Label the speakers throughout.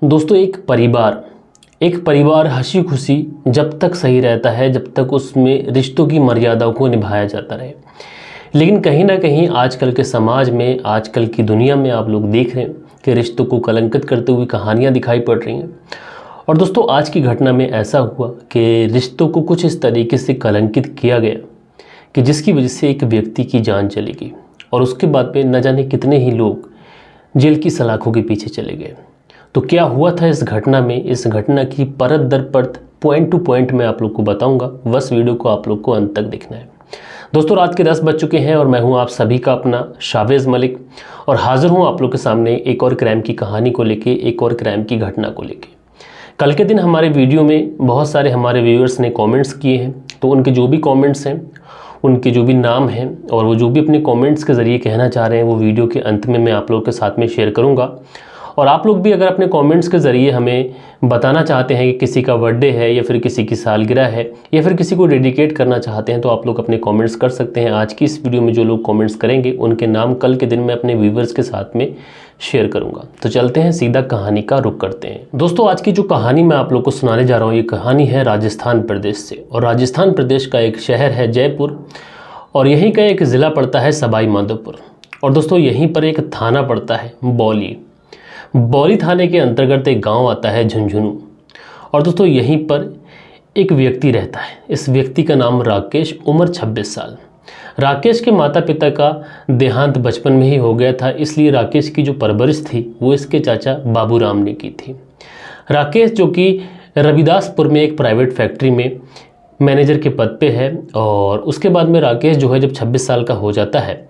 Speaker 1: दोस्तों एक परिवार हंसी खुशी जब तक सही रहता है, जब तक उसमें रिश्तों की मर्यादाओं को निभाया जाता रहे। लेकिन कहीं ना कहीं आजकल के समाज में, आजकल की दुनिया में आप लोग देख रहे हैं कि रिश्तों को कलंकित करते हुए कहानियां दिखाई पड़ रही हैं। और दोस्तों, आज की घटना में ऐसा हुआ कि रिश्तों को कुछ इस तरीके से कलंकित किया गया कि जिसकी वजह से एक व्यक्ति की जान चली गई और उसके बाद में न जाने कितने ही लोग जेल की सलाखों के पीछे चले गए। तो क्या हुआ था इस घटना में, इस घटना की परत दर परत, पॉइंट टू पॉइंट मैं आप लोग को बताऊंगा। बस वीडियो को आप लोग को अंत तक देखना है। दोस्तों, रात के 10 बज चुके हैं और मैं हूं आप सभी का अपना शावेज़ मलिक और हाजिर हूं आप लोग के सामने एक और क्राइम की कहानी को लेके, एक और क्राइम की घटना को लेके। कल के दिन हमारे वीडियो में बहुत सारे हमारे व्यूअर्स ने कॉमेंट्स किए हैं, तो उनके जो भी कॉमेंट्स हैं, उनके जो भी नाम हैं और वो जो भी अपने कॉमेंट्स के ज़रिए कहना चाह रहे हैं, वो वीडियो के अंत में मैं आप लोग के साथ में शेयर करूँगा। और आप लोग भी अगर अपने कमेंट्स के ज़रिए हमें बताना चाहते हैं कि किसी का बर्थडे है या फिर किसी की सालगिरह है या फिर किसी को डेडिकेट करना चाहते हैं, तो आप लोग अपने कमेंट्स कर सकते हैं। आज की इस वीडियो में जो लोग कमेंट्स करेंगे उनके नाम कल के दिन मैं अपने व्यूवर्स के साथ में शेयर करूंगा। तो चलते हैं, सीधा कहानी का रुख करते हैं। दोस्तों, आज की जो कहानी मैं आप लोग को सुनाने जा रहा हूँ, ये कहानी है राजस्थान प्रदेश से। और राजस्थान प्रदेश का एक शहर है जयपुर और यहीं का एक ज़िला पड़ता है सवाई माधोपुर। और दोस्तों, यहीं पर एक थाना पड़ता है बौली थाने के अंतर्गत एक गांव आता है झुंझुनू। और दोस्तों, यहीं पर एक व्यक्ति रहता है। इस व्यक्ति का नाम राकेश, उम्र 26 साल। राकेश के माता पिता का देहांत बचपन में ही हो गया था, इसलिए राकेश की जो परवरिश थी वो इसके चाचा बाबूराम ने की थी। राकेश जो कि रविदासपुर में एक प्राइवेट फैक्ट्री में मैनेजर के पद पे है। और उसके बाद में राकेश जो है जब 26 साल का हो जाता है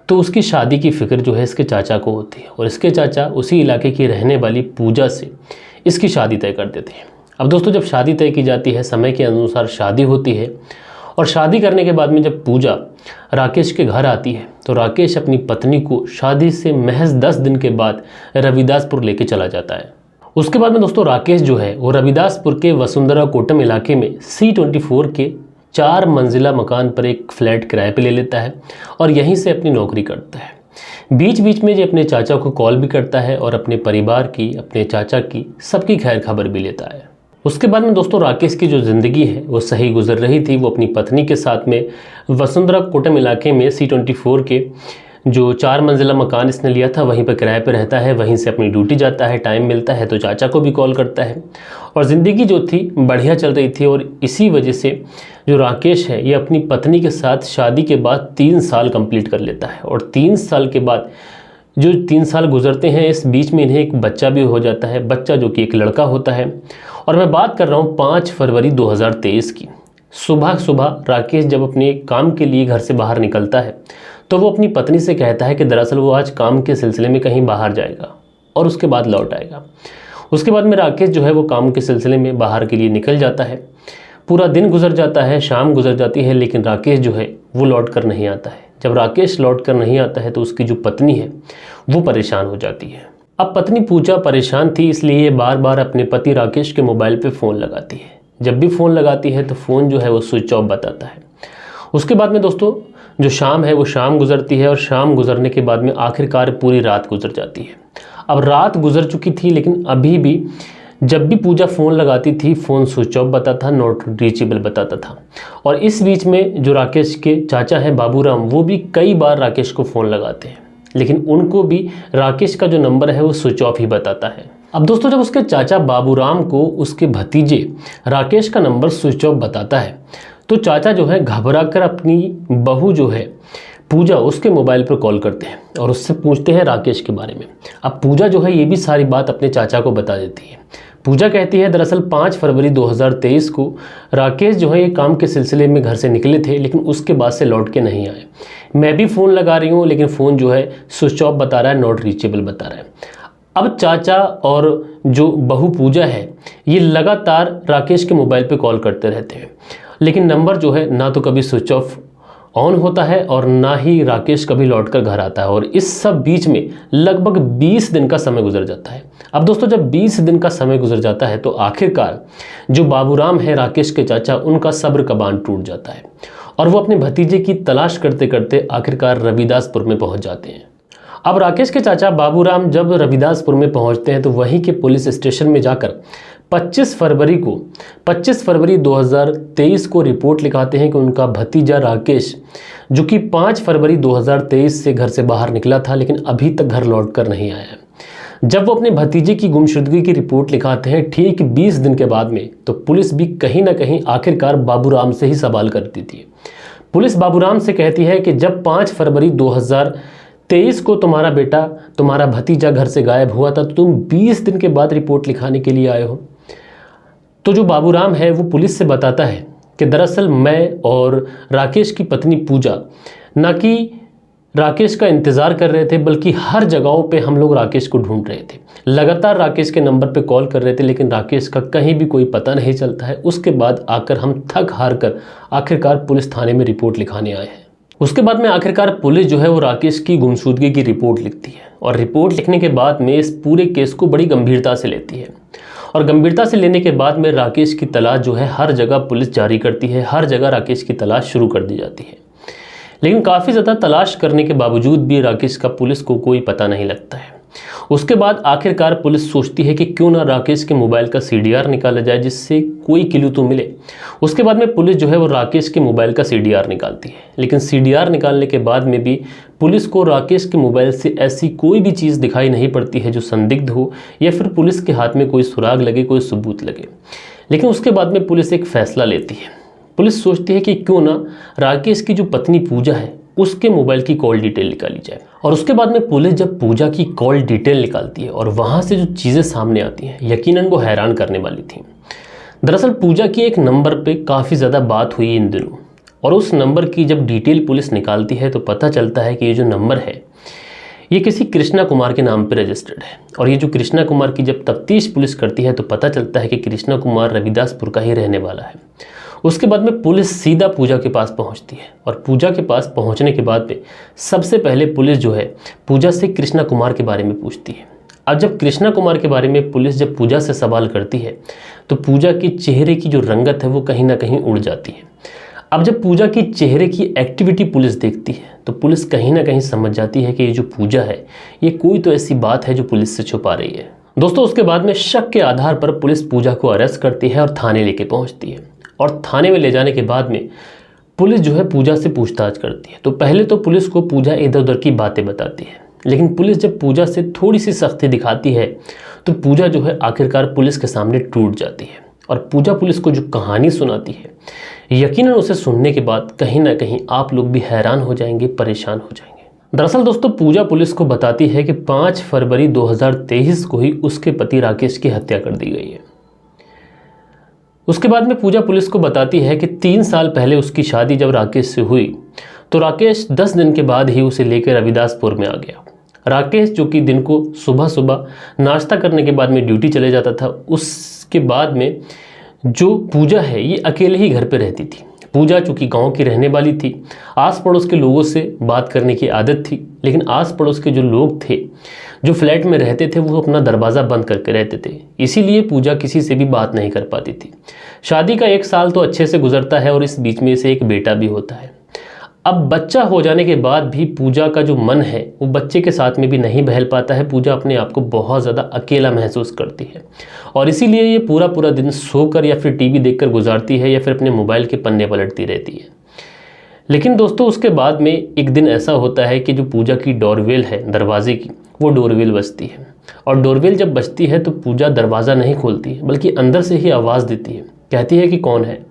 Speaker 1: तो उसकी शादी की फ़िक्र जो है इसके चाचा को होती है और इसके चाचा उसी इलाके की रहने वाली पूजा से इसकी शादी तय कर देते हैं। अब दोस्तों, जब शादी तय की जाती है, समय के अनुसार शादी होती है और शादी करने के बाद में जब पूजा राकेश के घर आती है तो राकेश अपनी पत्नी को शादी से महज 10 दिन के बाद रविदासपुर लेके चला जाता है। उसके बाद में दोस्तों, राकेश जो है वो रविदासपुर के वसुंधरा कोटम इलाके में C24 के 4 मंजिला मकान पर एक फ्लैट किराए पे ले लेता है और यहीं से अपनी नौकरी करता है। बीच बीच में ये अपने चाचा को कॉल भी करता है और अपने परिवार की, अपने चाचा की, सबकी खैर खबर भी लेता है। उसके बाद में दोस्तों, राकेश की जो ज़िंदगी है वो सही गुजर रही थी। वो अपनी पत्नी के साथ में वसुंधरा कोटम इलाके में C24 के जो 4 मंजिला मकान इसने लिया था वहीं पर किराए पर रहता है, वहीं से अपनी ड्यूटी जाता है। टाइम मिलता है तो चाचा को भी कॉल करता है और ज़िंदगी जो थी बढ़िया चल रही थी। और इसी वजह से जो राकेश है ये अपनी पत्नी के साथ शादी के बाद 3 साल कंप्लीट कर लेता है। और 3 साल के बाद जो 3 साल गुजरते हैं, इस बीच में इन्हें एक बच्चा भी हो जाता है, बच्चा जो कि एक लड़का होता है। और मैं बात कर रहा हूँ 5 फरवरी 2023 की। सुबह सुबह राकेश जब अपने काम के लिए घर से बाहर निकलता है तो वो अपनी पत्नी से कहता है कि दरअसल वो आज काम के सिलसिले में कहीं बाहर जाएगा और उसके बाद लौट आएगा। उसके बाद में राकेश जो है वो काम के सिलसिले में बाहर के लिए निकल जाता है। पूरा दिन गुजर जाता है, शाम गुजर जाती है, लेकिन राकेश जो है वो लौट कर नहीं आता है। जब राकेश लौट कर नहीं आता है तो उसकी जो पत्नी है वो परेशान हो जाती है। अब पत्नी पूजा परेशान थी, इसलिए ये बार बार अपने पति राकेश के मोबाइल पे फ़ोन लगाती है। जब भी फ़ोन लगाती है तो फ़ोन जो है वो स्विच ऑफ बताता है। उसके बाद में दोस्तों, जो शाम है वो शाम गुजरती है और शाम गुजरने के बाद में आखिरकार पूरी रात गुजर जाती है। अब रात गुजर चुकी थी, लेकिन अभी भी जब भी पूजा फ़ोन लगाती थी फ़ोन स्विच ऑफ बताता था, नॉट रीचेबल बताता था। और इस बीच में जो राकेश के चाचा हैं बाबूराम, वो भी कई बार राकेश को फ़ोन लगाते हैं, लेकिन उनको भी राकेश का जो नंबर है वो स्विच ऑफ ही बताता है। अब दोस्तों, जब उसके चाचा बाबूराम को उसके भतीजे राकेश का नंबर स्विच ऑफ बताता है तो चाचा जो है घबरा कर अपनी बहू जो है पूजा, उसके मोबाइल पर कॉल करते हैं और उससे पूछते हैं राकेश के बारे में। अब पूजा जो है ये भी सारी बात अपने चाचा को बता देती है। पूजा कहती है दरअसल 5 फरवरी 2023 को राकेश जो है ये काम के सिलसिले में घर से निकले थे, लेकिन उसके बाद से लौट के नहीं आए। मैं भी फ़ोन लगा रही हूँ लेकिन फ़ोन जो है स्विच ऑफ बता रहा है, नॉट रीचेबल बता रहा है। अब चाचा और जो बहू पूजा है ये लगातार राकेश के मोबाइल पे कॉल करते रहते हैं, लेकिन नंबर जो है ना तो कभी स्विच ऑफ ऑन होता है और ना ही राकेश कभी लौटकर घर आता है। और इस सब बीच में लगभग 20 दिन का समय गुजर जाता है। अब दोस्तों, जब 20 दिन का समय गुजर जाता है तो आखिरकार जो बाबूराम है राकेश के चाचा, उनका सब्र का बांध टूट जाता है और वो अपने भतीजे की तलाश करते करते आखिरकार रविदासपुर में पहुंच जाते हैं। अब राकेश के चाचा बाबूराम जब रविदासपुर में पहुंचते हैं तो वहीं के पुलिस स्टेशन में जाकर 25 फरवरी 2023 को रिपोर्ट लिखाते हैं कि उनका भतीजा राकेश, जो कि 5 फरवरी 2023 से घर से बाहर निकला था लेकिन अभी तक घर लौट कर नहीं आया है। जब वो अपने भतीजे की गुमशुदगी की रिपोर्ट लिखाते हैं ठीक 20 दिन के बाद में, तो पुलिस भी कहीं ना कहीं आखिरकार बाबूराम से ही सवाल करती थी। पुलिस बाबूराम से कहती है कि जब 5 फरवरी 2023 को तुम्हारा बेटा, तुम्हारा भतीजा घर से गायब हुआ था, तो तुम 20 दिन के बाद रिपोर्ट लिखाने के लिए आए हो। तो जो बाबूराम है वो पुलिस से बताता है कि दरअसल मैं और राकेश की पत्नी पूजा ना कि राकेश का इंतज़ार कर रहे थे, बल्कि हर जगहों पे हम लोग राकेश को ढूंढ रहे थे। लगातार राकेश के नंबर पे कॉल कर रहे थे, लेकिन राकेश का कहीं भी कोई पता नहीं चलता है। उसके बाद आकर हम थक हार कर आखिरकार पुलिस थाने में रिपोर्ट लिखाने आए हैं। उसके बाद में आखिरकार पुलिस जो है वो राकेश की गुमशुदगी की रिपोर्ट लिखती है, और रिपोर्ट लिखने के बाद में इस पूरे केस को बड़ी गंभीरता से लेती है। और गंभीरता से लेने के बाद में राकेश की तलाश जो है हर जगह पुलिस जारी करती है, हर जगह राकेश की तलाश शुरू कर दी जाती है। लेकिन काफ़ी ज़्यादा तलाश करने के बावजूद भी राकेश का पुलिस को कोई पता नहीं लगता है। उसके बाद आखिरकार पुलिस सोचती है कि क्यों ना राकेश के मोबाइल का CDR निकाला जाए, जिससे कोई क्लू तो मिले। उसके बाद में पुलिस जो है वो राकेश के मोबाइल का CDR निकालती है, लेकिन CDR निकालने के बाद में भी पुलिस को राकेश के मोबाइल से ऐसी कोई भी चीज़ दिखाई नहीं पड़ती है जो संदिग्ध हो, या फिर पुलिस के हाथ में कोई सुराग लगे, कोई सबूत लगे। लेकिन उसके बाद में पुलिस एक फ़ैसला लेती है। पुलिस सोचती है कि क्यों ना राकेश की जो पत्नी पूजा है उसके मोबाइल की कॉल डिटेल निकाली जाए। और उसके बाद में पुलिस जब पूजा की कॉल डिटेल निकालती है और वहाँ से जो चीज़ें सामने आती हैं, यकीनन वो हैरान करने वाली थी। दरअसल पूजा की एक नंबर पे काफ़ी ज़्यादा बात हुई इन दिनों, और उस नंबर की जब डिटेल पुलिस निकालती है तो पता चलता है कि ये जो नंबर है ये किसी कृष्णा कुमार के नाम पर रजिस्टर्ड है। और ये जो कृष्णा कुमार की जब तफ्तीश पुलिस करती है तो पता चलता है कि कृष्णा कुमार रविदासपुर का ही रहने वाला है। उसके बाद में पुलिस सीधा पूजा के पास पहुंचती है, और पूजा के पास पहुंचने के बाद में सबसे पहले पुलिस जो है पूजा से कृष्णा कुमार के बारे में पूछती है। अब जब कृष्णा कुमार के बारे में पुलिस जब पूजा से सवाल करती है तो पूजा की चेहरे की जो रंगत है वो कहीं ना कहीं उड़ जाती है। अब जब पूजा की चेहरे की एक्टिविटी पुलिस देखती है तो पुलिस कहीं ना कहीं समझ जाती है कि ये जो पूजा है ये कोई तो ऐसी बात है जो पुलिस से छुपा रही है। दोस्तों, उसके बाद में शक के आधार पर पुलिस पूजा को अरेस्ट करती है और थाने लेके पहुंचती है। और थाने में ले जाने के बाद में पुलिस जो है पूजा से पूछताछ करती है। तो पहले तो पुलिस को पूजा इधर उधर की बातें बताती है, लेकिन पुलिस जब पूजा से थोड़ी सी सख्ती दिखाती है तो पूजा जो है आखिरकार पुलिस के सामने टूट जाती है। और पूजा पुलिस को जो कहानी सुनाती है, यकीनन उसे सुनने के बाद कहीं ना कहीं आप लोग भी हैरान हो जाएंगे, परेशान हो जाएंगे। दरअसल दोस्तों, पूजा पुलिस को बताती है कि 5 फरवरी 2023 को ही उसके पति राकेश की हत्या कर दी गई है। उसके बाद में पूजा पुलिस को बताती है कि 3 साल पहले उसकी शादी जब राकेश से हुई तो राकेश 10 दिन के बाद ही उसे लेकर रविदासपुर में आ गया। राकेश जो कि दिन को सुबह सुबह नाश्ता करने के बाद में ड्यूटी चले जाता था, उसके बाद में जो पूजा है ये अकेले ही घर पे रहती थी। पूजा चूँकि गांव की रहने वाली थी, आस पड़ोस के लोगों से बात करने की आदत थी, लेकिन आस पड़ोस के जो लोग थे जो फ्लैट में रहते थे वो अपना दरवाज़ा बंद करके रहते थे, इसीलिए पूजा किसी से भी बात नहीं कर पाती थी। शादी का 1 साल तो अच्छे से गुजरता है और इस बीच में से एक बेटा भी होता है। अब बच्चा हो जाने के बाद भी पूजा का जो मन है वो बच्चे के साथ में भी नहीं बहल पाता है। पूजा अपने आप को बहुत ज़्यादा अकेला महसूस करती है, और इसीलिए ये पूरा पूरा दिन सोकर या फिर टीवी देखकर गुजारती है, या फिर अपने मोबाइल के पन्ने पलटती रहती है। लेकिन दोस्तों, उसके बाद में एक दिन ऐसा होता है कि जो पूजा की डोरबेल है दरवाजे की, वो डोरबेल बजती है। और डोरबेल जब बजती है तो पूजा दरवाज़ा नहीं खोलती है, बल्कि अंदर से ही आवाज़ देती है। कहती है कि कौन है।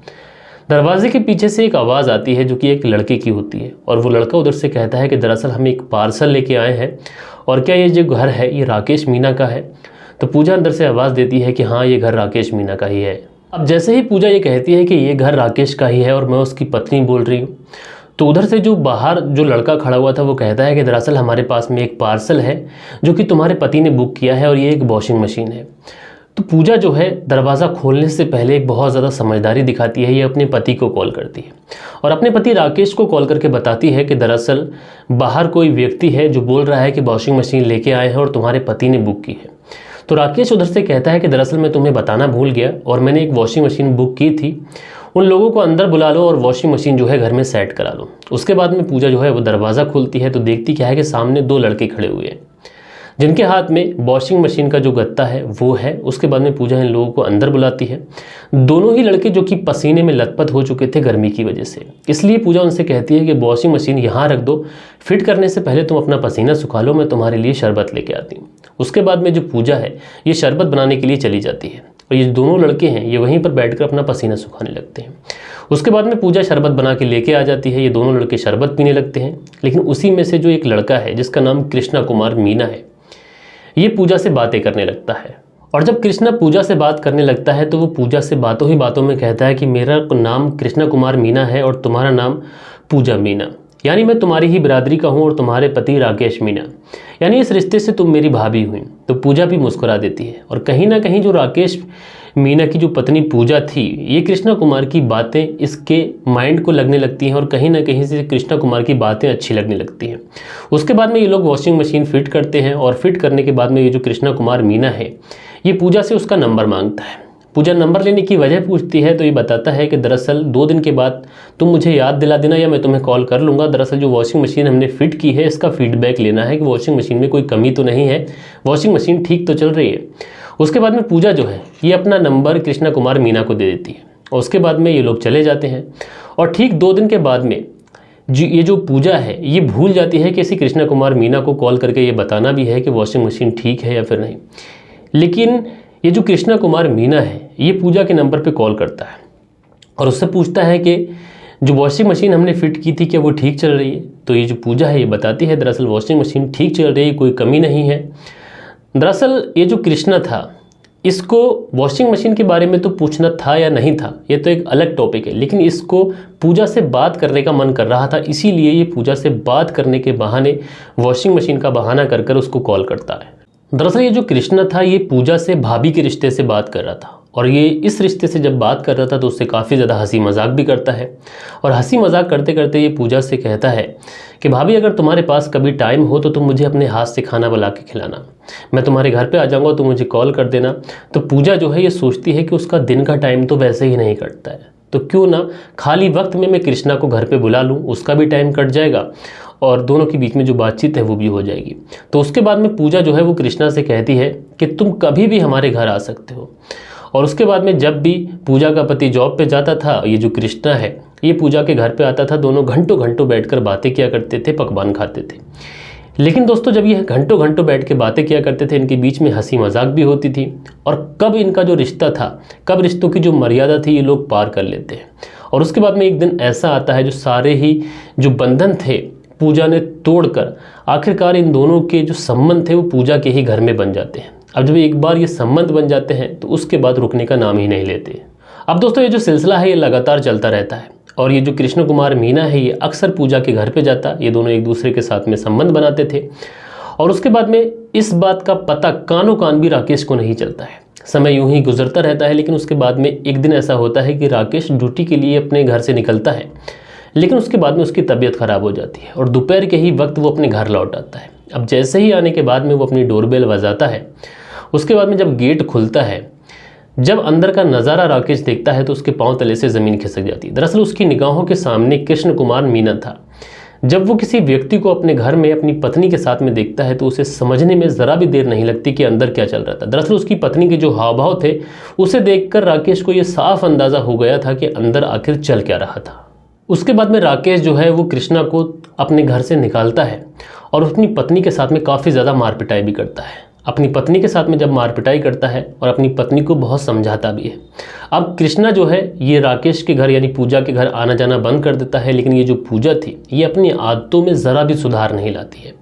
Speaker 1: दरवाजे के पीछे से एक आवाज़ आती है जो कि एक लड़के की होती है, और वो लड़का उधर से कहता है कि दरअसल हम एक पार्सल लेके आए हैं, और क्या ये जो घर है ये राकेश मीना का है। तो पूजा अंदर से आवाज़ देती है कि हाँ, ये घर राकेश मीना का ही है। अब जैसे ही पूजा ये कहती है कि ये घर राकेश का ही है और मैं उसकी पत्नी बोल रही हूँ, तो उधर से जो बाहर जो लड़का खड़ा हुआ था वो कहता है कि दरअसल हमारे पास में एक पार्सल है जो कि तुम्हारे पति ने बुक किया है, और ये एक वॉशिंग मशीन है। तो पूजा जो है दरवाज़ा खोलने से पहले एक बहुत ज़्यादा समझदारी दिखाती है। ये अपने पति को कॉल करती है और अपने पति राकेश को कॉल करके बताती है कि दरअसल बाहर कोई व्यक्ति है जो बोल रहा है कि वॉशिंग मशीन लेके आए हैं और तुम्हारे पति ने बुक की है। तो राकेश उधर से कहता है कि दरअसल मैं तुम्हें बताना भूल गया, और मैंने एक वॉशिंग मशीन बुक की थी, उन लोगों को अंदर बुला लो और वॉशिंग मशीन जो है घर में सेट करा लो। उसके बाद में पूजा जो है वो दरवाज़ा खोलती है तो देखती क्या है कि सामने 2 लड़के खड़े हुए हैं जिनके हाथ में वॉशिंग मशीन का जो गत्ता है वो है। उसके बाद में पूजा इन लोगों को अंदर बुलाती है। दोनों ही लड़के जो कि पसीने में लथपथ हो चुके थे गर्मी की वजह से, इसलिए पूजा उनसे कहती है कि वॉशिंग मशीन यहाँ रख दो, फिट करने से पहले तुम अपना पसीना सुखा लो, मैं तुम्हारे लिए शरबत लेके आती हूँ। उसके बाद में जो पूजा है ये शरबत बनाने के लिए चली जाती है और ये दोनों लड़के हैं ये वहीं पर बैठकर अपना पसीना सुखाने लगते हैं। उसके बाद में पूजा शरबत बना के लेके आ जाती है। ये दोनों लड़के शरबत पीने लगते हैं, लेकिन उसी में से जो एक लड़का है जिसका नाम कृष्णा कुमार मीना है, ये पूजा से बातें करने लगता है। और जब कृष्णा पूजा से बात करने लगता है तो वो पूजा से बातों ही बातों में कहता है कि मेरा नाम कृष्णा कुमार मीना है और तुम्हारा नाम पूजा मीना, यानी मैं तुम्हारी ही बिरादरी का हूँ और तुम्हारे पति राकेश मीना, यानी इस रिश्ते से तुम मेरी भाभी हुई। तो पूजा भी मुस्कुरा देती है और कहीं ना कहीं जो राकेश मीना की जो पत्नी पूजा थी, ये कृष्णा कुमार की बातें इसके माइंड को लगने लगती हैं और कहीं ना कहीं से कृष्णा कुमार की बातें अच्छी लगने लगती हैं। उसके बाद में ये लोग वॉशिंग मशीन फिट करते हैं और फिट करने के बाद में ये जो कृष्णा कुमार मीना है ये पूजा से उसका नंबर मांगता है। पूजा नंबर लेने की वजह पूछती है तो ये बताता है कि दरअसल 2 दिन के बाद तुम मुझे याद दिला देना या मैं तुम्हें कॉल कर लूँगा। दरअसल जो वॉशिंग मशीन हमने फ़िट की है इसका फीडबैक लेना है कि वॉशिंग मशीन में कोई कमी तो नहीं है, वॉशिंग मशीन ठीक तो चल रही है। उसके बाद में पूजा जो है ये अपना नंबर कृष्णा कुमार मीना को दे देती है और उसके बाद में ये लोग चले जाते हैं। और ठीक 2 दिन के बाद में ये जो पूजा है ये भूल जाती है कि इसी कृष्णा कुमार मीना को कॉल करके ये बताना भी है कि वॉशिंग मशीन ठीक है या फिर नहीं। लेकिन ये जो कृष्णा कुमार मीना है ये पूजा के नंबर पे कॉल करता है और उससे पूछता है कि जो वॉशिंग मशीन हमने फ़िट की थी क्या वो ठीक चल रही है। तो ये जो पूजा है ये बताती है दरअसल वॉशिंग मशीन ठीक चल रही है, कोई कमी नहीं है। दरअसल ये जो कृष्णा था इसको वॉशिंग मशीन के बारे में तो पूछना था या नहीं था ये तो एक अलग टॉपिक है, लेकिन इसको पूजा से बात करने का मन कर रहा था, इसीलिए ये पूजा से बात करने के बहाने वॉशिंग मशीन का बहाना कर कर उसको कॉल करता है। दरअसल ये जो कृष्णा था ये पूजा से भाभी के रिश्ते से बात कर रहा था और ये इस रिश्ते से जब बात कर रहा था तो उससे काफ़ी ज़्यादा हंसी मजाक भी करता है। और हंसी मजाक करते करते ये पूजा से कहता है कि भाभी अगर तुम्हारे पास कभी टाइम हो तो तुम मुझे अपने हाथ से खाना बना के खिलाना, मैं तुम्हारे घर पे आ जाऊँगा तो मुझे कॉल कर देना। तो पूजा जो है ये सोचती है कि उसका दिन का टाइम तो वैसे ही नहीं कटता है, तो क्यों ना खाली वक्त में मैं कृष्णा को घर पे बुला लूँ, उसका भी टाइम कट जाएगा और दोनों के बीच में जो बातचीत है वो भी हो जाएगी। तो उसके बाद में पूजा जो है वो कृष्णा से कहती है कि तुम कभी भी हमारे घर आ सकते हो। और उसके बाद में जब भी पूजा का पति जॉब पे जाता था, ये जो कृष्णा है ये पूजा के घर पे आता था, दोनों घंटों घंटों बैठकर बातें किया करते थे, पकवान खाते थे। लेकिन दोस्तों जब ये घंटों घंटों बैठ के बातें किया करते थे, इनके बीच में हंसी मजाक भी होती थी और कब इनका जो रिश्ता था, कब रिश्तों की जो मर्यादा थी ये लोग पार कर लेते हैं। और उसके बाद में एक दिन ऐसा आता है जो सारे ही जो बंधन थे पूजा ने तोड़कर आखिरकार इन दोनों के जो संबंध थे वो पूजा के ही घर में बन जाते हैं। अब जब एक बार ये संबंध बन जाते हैं तो उसके बाद रुकने का नाम ही नहीं लेते। अब दोस्तों ये जो सिलसिला है ये लगातार चलता रहता है और ये जो कृष्ण कुमार मीना है ये अक्सर पूजा के घर पे जाता, ये दोनों एक दूसरे के साथ में संबंध बनाते थे। और उसके बाद में इस बात का पता कानों कान भी राकेश को नहीं चलता है। समय यूं ही गुजरता रहता है, लेकिन उसके बाद में एक दिन ऐसा होता है कि राकेश ड्यूटी के लिए अपने घर से निकलता है, लेकिन उसके बाद में उसकी तबीयत ख़राब हो जाती है और दोपहर के ही वक्त वो अपने घर लौट आता है। अब जैसे ही आने के बाद में वो अपनी डोरबेल बजाता है, उसके बाद में जब गेट खुलता है, जब अंदर का नज़ारा राकेश देखता है तो उसके पांव तले से ज़मीन खिसक जाती है। दरअसल उसकी निगाहों के सामने कृष्ण कुमार मीना था। जब वो किसी व्यक्ति को अपने घर में अपनी पत्नी के साथ में देखता है तो उसे समझने में ज़रा भी देर नहीं लगती कि अंदर क्या चल रहा था। दरअसल उसकी पत्नी के जो हाव भाव थे उसे देखकर राकेश को ये साफ अंदाज़ा हो गया था कि अंदर आखिर चल क्या रहा था। उसके बाद में राकेश जो है वो कृष्णा को अपने घर से निकालता है और अपनी पत्नी के साथ में काफ़ी ज़्यादा मार पिटाई भी करता है। अपनी पत्नी के साथ में जब मार पिटाई करता है और अपनी पत्नी को बहुत समझाता भी है। अब कृष्णा जो है ये राकेश के घर यानी पूजा के घर आना जाना बंद कर देता है, लेकिन ये जो पूजा थी ये अपनी आदतों में ज़रा भी सुधार नहीं लाती है।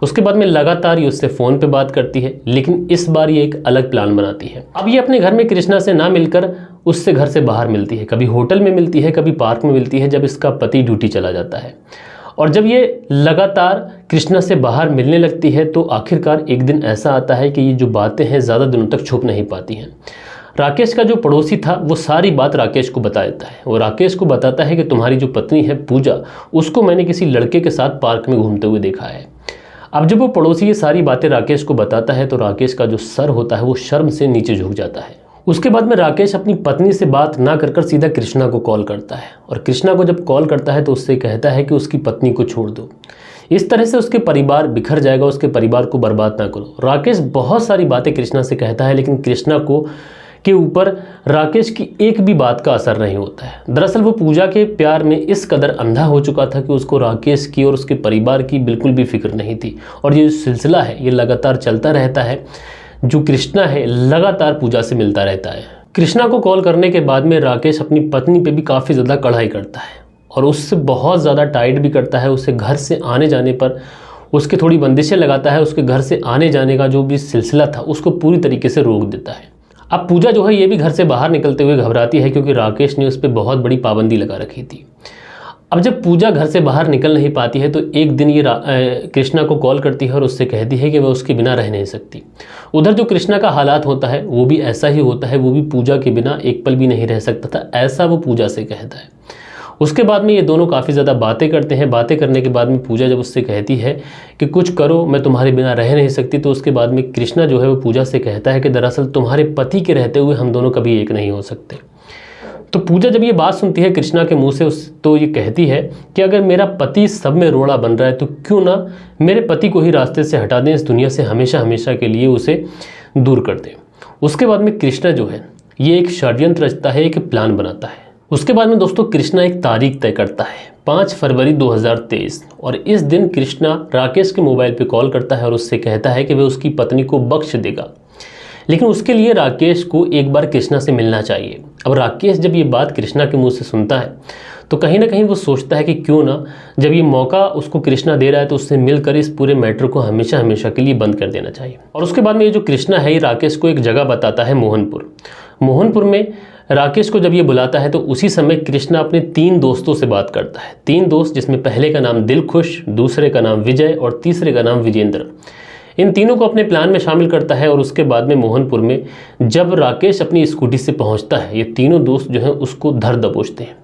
Speaker 1: उसके बाद में लगातार ये उससे फ़ोन पे बात करती है, लेकिन इस बार ये एक अलग प्लान बनाती है। अब ये अपने घर में कृष्णा से ना मिलकर उससे घर से बाहर मिलती है, कभी होटल में मिलती है, कभी पार्क में मिलती है जब इसका पति ड्यूटी चला जाता है। और जब ये लगातार कृष्णा से बाहर मिलने लगती है तो आखिरकार एक दिन ऐसा आता है कि ये जो बातें हैं ज़्यादा दिनों तक छुप नहीं पाती हैं। राकेश का जो पड़ोसी था वो सारी बात राकेश को बता देता है। वो राकेश को बताता है कि तुम्हारी जो पत्नी है पूजा, उसको मैंने किसी लड़के के साथ पार्क में घूमते हुए देखा है। अब जब वो पड़ोसी ये सारी बातें राकेश को बताता है तो राकेश का जो सर होता है वो शर्म से नीचे झुक जाता है। उसके बाद में राकेश अपनी पत्नी से बात ना कर सीधा कृष्णा को कॉल करता है और कृष्णा को जब कॉल करता है तो उससे कहता है कि उसकी पत्नी को छोड़ दो, इस तरह से उसके परिवार बिखर जाएगा, उसके परिवार को बर्बाद ना करो। राकेश बहुत सारी बातें कृष्णा से कहता है लेकिन कृष्णा को के ऊपर राकेश की एक भी बात का असर नहीं होता है। दरअसल वो पूजा के प्यार में इस कदर अंधा हो चुका था कि उसको राकेश की और उसके परिवार की बिल्कुल भी फिक्र नहीं थी। और ये सिलसिला है ये लगातार चलता रहता है। जो कृष्णा है लगातार पूजा से मिलता रहता है। कृष्णा को कॉल करने के बाद में राकेश अपनी पत्नी पे भी काफ़ी ज़्यादा कड़ाई करता है और उससे बहुत ज़्यादा टाइट भी करता है। उसे घर से आने जाने पर उसके थोड़ी बंदिशें लगाता है। उसके घर से आने जाने का जो भी सिलसिला था उसको पूरी तरीके से रोक देता है। अब पूजा जो है ये भी घर से बाहर निकलते हुए घबराती है क्योंकि राकेश ने उस पर बहुत बड़ी पाबंदी लगा रखी थी। अब जब पूजा घर से बाहर निकल नहीं पाती है तो एक दिन ये कृष्णा को कॉल करती है और उससे कहती है कि वह उसके बिना रह नहीं सकती। उधर जो कृष्णा का हालात होता है वो भी ऐसा ही होता है, वो भी पूजा के बिना एक पल भी नहीं रह सकता था, ऐसा वो पूजा से कहता है। उसके बाद में ये दोनों काफ़ी ज़्यादा बातें करते हैं। बातें करने के बाद में पूजा जब उससे कहती है कि कुछ करो, मैं तुम्हारे बिना रह नहीं सकती, तो उसके बाद में कृष्णा जो है वो पूजा से कहता है कि दरअसल तुम्हारे पति के रहते हुए हम दोनों कभी एक नहीं हो सकते। तो पूजा जब ये बात सुनती है कृष्णा के मुंह से तो ये कहती है कि अगर मेरा पति सब में रोड़ा बन रहा है तो क्यों ना मेरे पति को ही रास्ते से हटा दें, इस दुनिया से हमेशा हमेशा के लिए उसे दूर कर दें। उसके बाद में कृष्णा जो है ये एक षड्यंत्र रचता है, एक प्लान बनाता है। उसके बाद में दोस्तों कृष्णा एक तारीख तय करता है 5 फरवरी 2023 और इस दिन कृष्णा राकेश के मोबाइल पे कॉल करता है और उससे कहता है कि वह उसकी पत्नी को बख्श देगा, लेकिन उसके लिए राकेश को एक बार कृष्णा से मिलना चाहिए। अब राकेश जब ये बात कृष्णा के मुंह से सुनता है तो कहीं ना कहीं वो सोचता है कि क्यों ना जब ये मौका उसको कृष्णा दे रहा है तो उससे मिलकर इस पूरे मैटर को हमेशा हमेशा के लिए बंद कर देना चाहिए। और उसके बाद में ये जो कृष्णा है ये राकेश को एक जगह बताता है, मोहनपुर में राकेश को जब ये बुलाता है तो उसी समय कृष्णा अपने 3 दोस्तों से बात करता है। 3 दोस्त जिसमें पहले का नाम दिलखुश, दूसरे का नाम विजय और तीसरे का नाम विजेंद्र। इन तीनों को अपने प्लान में शामिल करता है और उसके बाद में मोहनपुर में जब राकेश अपनी स्कूटी से पहुंचता है ये तीनों दोस्त जो हैं उसको धर दबोचते हैं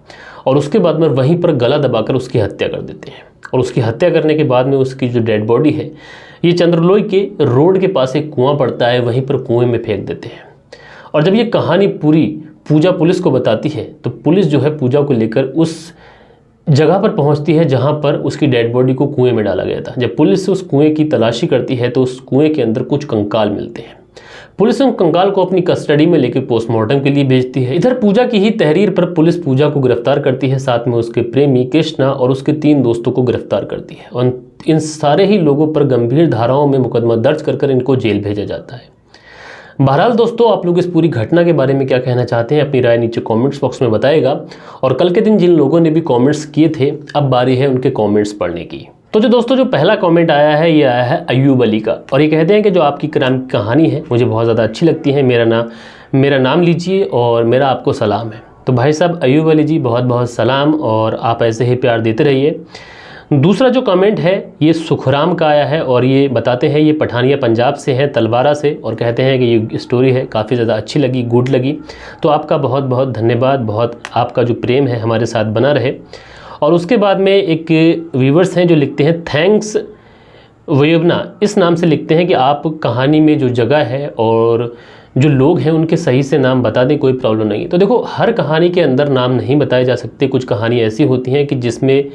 Speaker 1: और उसके बाद में वहीं पर गला दबाकर उसकी हत्या कर देते हैं। और उसकी हत्या करने के बाद में उसकी जो डेड बॉडी है ये चंद्रलोई के रोड के पास एक कुआं पड़ता है, वहीं पर कुएं में फेंक देते हैं। और जब ये कहानी पूरी पूजा पुलिस को बताती है तो पुलिस जो है पूजा को लेकर उस जगह पर पहुंचती है जहां पर उसकी डेड बॉडी को कुएं में डाला गया था। जब पुलिस उस कुएं की तलाशी करती है तो उस कुएं के अंदर कुछ कंकाल मिलते हैं। पुलिस उन कंकाल को अपनी कस्टडी में लेकर पोस्टमार्टम के लिए भेजती है। इधर पूजा की ही तहरीर पर पुलिस पूजा को गिरफ्तार करती है, साथ में उसके प्रेमी कृष्णा और उसके 3 दोस्तों को गिरफ्तार करती है और इन सारे ही लोगों पर गंभीर धाराओं में मुकदमा दर्ज कर इनको जेल भेजा जाता है। बहरहाल दोस्तों आप लोग इस पूरी घटना के बारे में क्या कहना चाहते हैं अपनी राय नीचे कमेंट्स बॉक्स में बताएगा। और कल के दिन जिन लोगों ने भी कमेंट्स किए थे अब बारी है उनके कमेंट्स पढ़ने की। तो दोस्तों जो पहला कमेंट आया है ये आया है अयूब अली का और ये कहते हैं कि जो आपकी कहानी है मुझे बहुत ज़्यादा अच्छी लगती है, मेरा नाम लीजिए और मेरा आपको सलाम है। तो भाई साहब अयूब अली जी बहुत बहुत सलाम और आप ऐसे ही प्यार देते रहिए। दूसरा जो कमेंट है ये सुखराम का आया है और ये बताते हैं ये पठानिया पंजाब से हैं, तलवारा से, और कहते हैं कि ये स्टोरी है काफ़ी ज़्यादा अच्छी लगी, गुड लगी। तो आपका बहुत बहुत धन्यवाद, बहुत आपका जो प्रेम है हमारे साथ बना रहे। और उसके बाद में एक व्यूवर्स हैं जो लिखते हैं थैंक्स वयोबना, इस नाम से लिखते हैं कि आप कहानी में जो जगह है और जो लोग हैं उनके सही से नाम बता दें, कोई प्रॉब्लम नहीं। तो देखो हर कहानी के अंदर नाम नहीं बताए जा सकते। कुछ कहानी ऐसी होती हैं कि जिसमें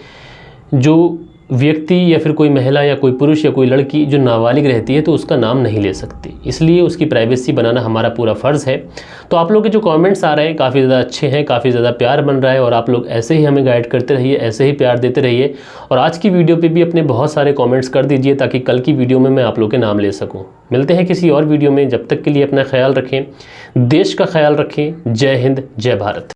Speaker 1: जो व्यक्ति या फिर कोई महिला या कोई पुरुष या कोई लड़की जो नाबालिग रहती है तो उसका नाम नहीं ले सकती, इसलिए उसकी प्राइवेसी बनाना हमारा पूरा फ़र्ज़ है। तो आप लोग के जो कमेंट्स आ रहे हैं काफ़ी ज़्यादा अच्छे हैं, काफ़ी ज़्यादा प्यार बन रहा है और आप लोग ऐसे ही हमें गाइड करते रहिए, ऐसे ही प्यार देते रहिए। और आज की वीडियो पे भी अपने बहुत सारे कमेंट्स कर दीजिए ताकि कल की वीडियो में मैं आप लोग के नाम ले सकूँ। मिलते हैं किसी और वीडियो में, जब तक के लिए अपना ख्याल रखें, देश का ख्याल रखें। जय हिंद, जय भारत।